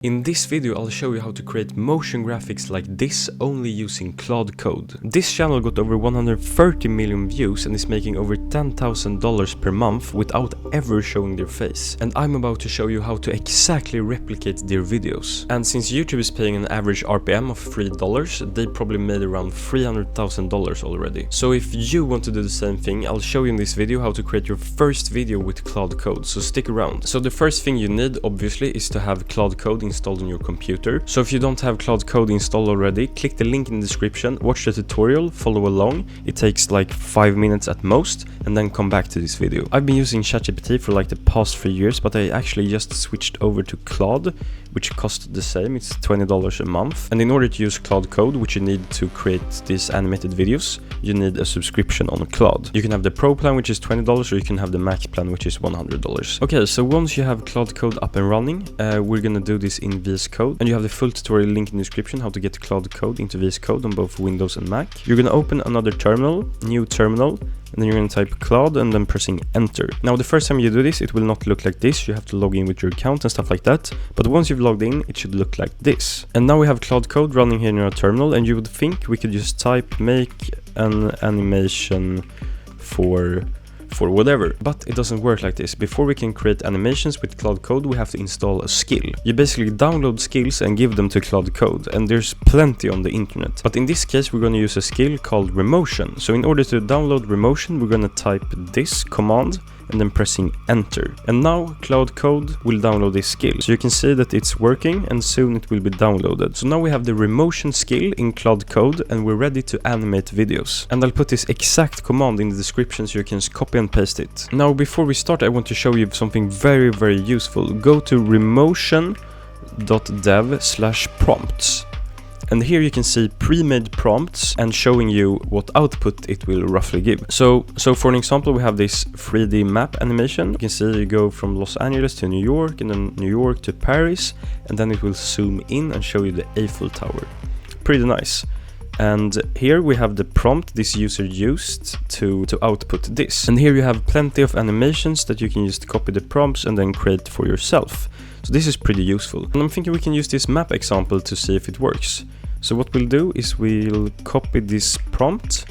In this video I'll show you how to create motion graphics like this only using Claude Code. This channel got over 130 million views and is making over $10,000 per month without ever showing their face. And I'm about to show you how to exactly replicate their videos. And since YouTube is paying an average RPM of $3, they probably made around $300,000 already. So if you want to do the same thing, I'll show you in this video how to create your first video with Claude Code, so stick around. So the first thing you need obviously is to have Claude Code installed on your computer. So if you don't have Claude Code installed already, click the link in the description, watch the tutorial, follow along. It takes like 5 minutes at most, and then come back to this video. I've been using ChatGPT for like the past 3 years, but I actually just switched over to Claude, which costs the same. It's $20 a month. And in order to use Claude Code, which you need to create these animated videos, you need a subscription on Claude. You can have the Pro plan, which is $20, or you can have the Max plan, which is $100. Okay, so once you have Claude Code up and running, we're gonna do this in VS Code, and you have the full tutorial link in the description how to get Claude Code into VS Code on both Windows and Mac. You're gonna open another terminal, new terminal, and then you're gonna type Claude and then pressing enter. Now the first time you do this, it will not look like this. You have to log in with your account and stuff like that, but once you've logged in, it should look like this. And now we have Claude Code running here in our terminal, and you would think we could just type make an animation for whatever, but it doesn't work like this. Before we can create animations with Claude Code, we have to install a skill. You basically download skills and give them to Claude Code, and there's plenty on the internet. But in this case, we're going to use a skill called remotion. So in order to download remotion, we're going to type this command and then pressing enter. And now Claude Code will download this skill. So you can see that it's working, and soon it will be downloaded. So now we have the remotion skill in Claude Code, and we're ready to animate videos. And I'll put this exact command in the description so you can just copy and paste it. Now before we start, I want to show you something very useful. Go to remotion-dev/prompts. And here you can see pre-made prompts and showing you what output it will roughly give. So for an example, we have this 3D map animation. You can see you go from Los Angeles to New York, and then New York to Paris, and then it will zoom in and show you the Eiffel Tower. Pretty nice. And here we have the prompt this user used to output this. And here you have plenty of animations that you can just copy the prompts and then create for yourself. So this is pretty useful. And I'm thinking we can use this map example to see if it works. So what we'll do is we'll copy this prompt,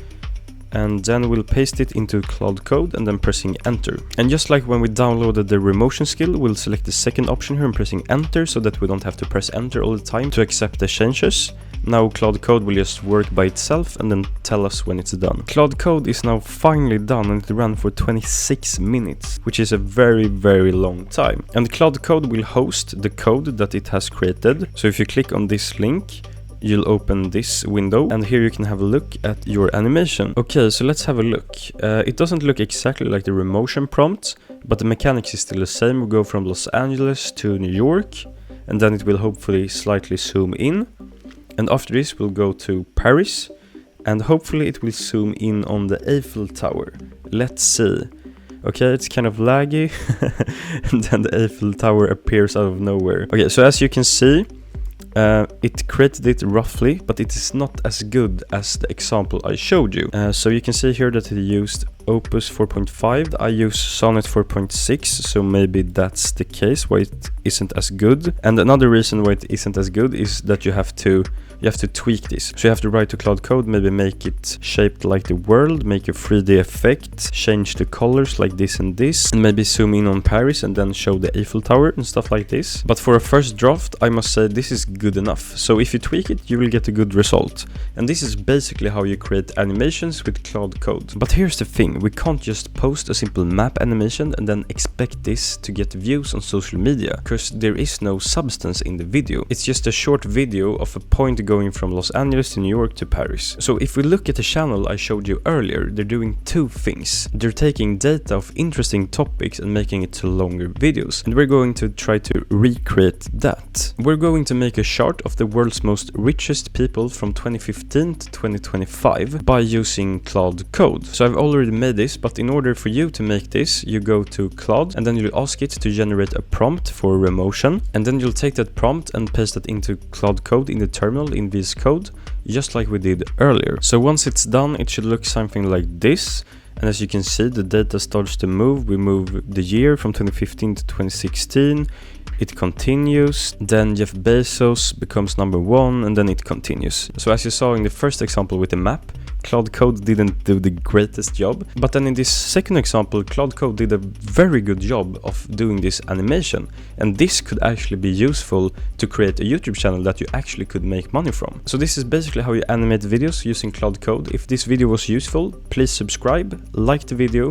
and then we'll paste it into Claude Code and then pressing enter. And just like when we downloaded the remotion skill, we'll select the second option here and pressing enter so that we don't have to press enter all the time to accept the changes. Now Claude Code will just work by itself and then tell us when it's done. Claude Code is now finally done, and it ran for 26 minutes, which is a very long time. And Claude Code will host the code that it has created. So if you click on this link, you'll open this window, and here you can have a look at your animation. Okay, so let's have a look. It doesn't look exactly like the remotion prompt, but the mechanics is still the same. We go from Los Angeles to New York, and then it will hopefully slightly zoom in. And after this, we'll go to Paris, and hopefully it will zoom in on the Eiffel Tower. Let's see. Okay, it's kind of laggy, and then the Eiffel Tower appears out of nowhere. Okay, so as you can see, it created it roughly, but it is not as good as the example I showed you. So you can see here that it used Opus 4.5. I use Sonnet 4.6, so maybe that's the case why it isn't as good. And another reason why it isn't as good is that you have to tweak this. So you have to write to Claude Code, maybe make it shaped like the world, make a 3D effect, change the colors like this and this, and maybe zoom in on Paris and then show the Eiffel Tower and stuff like this. But for a first draft, I must say this is good enough. So if you tweak it, you will get a good result. And this is basically how you create animations with Claude Code. But here's the thing, we can't just post a simple map animation and then expect this to get views on social media, because there is no substance in the video. It's just a short video of a point going from Los Angeles to New York to Paris. So if we look at the channel I showed you earlier, they're doing two things. They're taking data of interesting topics and making it to longer videos. And we're going to try to recreate that. We're going to make a chart of the world's most richest people from 2015 to 2025 by using Claude Code. So I've already made this, but in order for you to make this, you go to Claude, and then you'll ask it to generate a prompt for remotion. And then you'll take that prompt and paste it into Claude Code in the terminal in VS Code, just like we did earlier. So once it's done, it should look something like this. And as you can see, the data starts to move. We move the year from 2015 to 2016. it continues, then Jeff Bezos becomes #1, and then it continues. So as you saw in the first example with the map, Claude Code didn't do the greatest job, but then in this second example, Claude Code did a very good job of doing this animation, and this could actually be useful to create a YouTube channel that you actually could make money from. So this is basically how you animate videos using Claude Code. If this video was useful, please subscribe, like the video,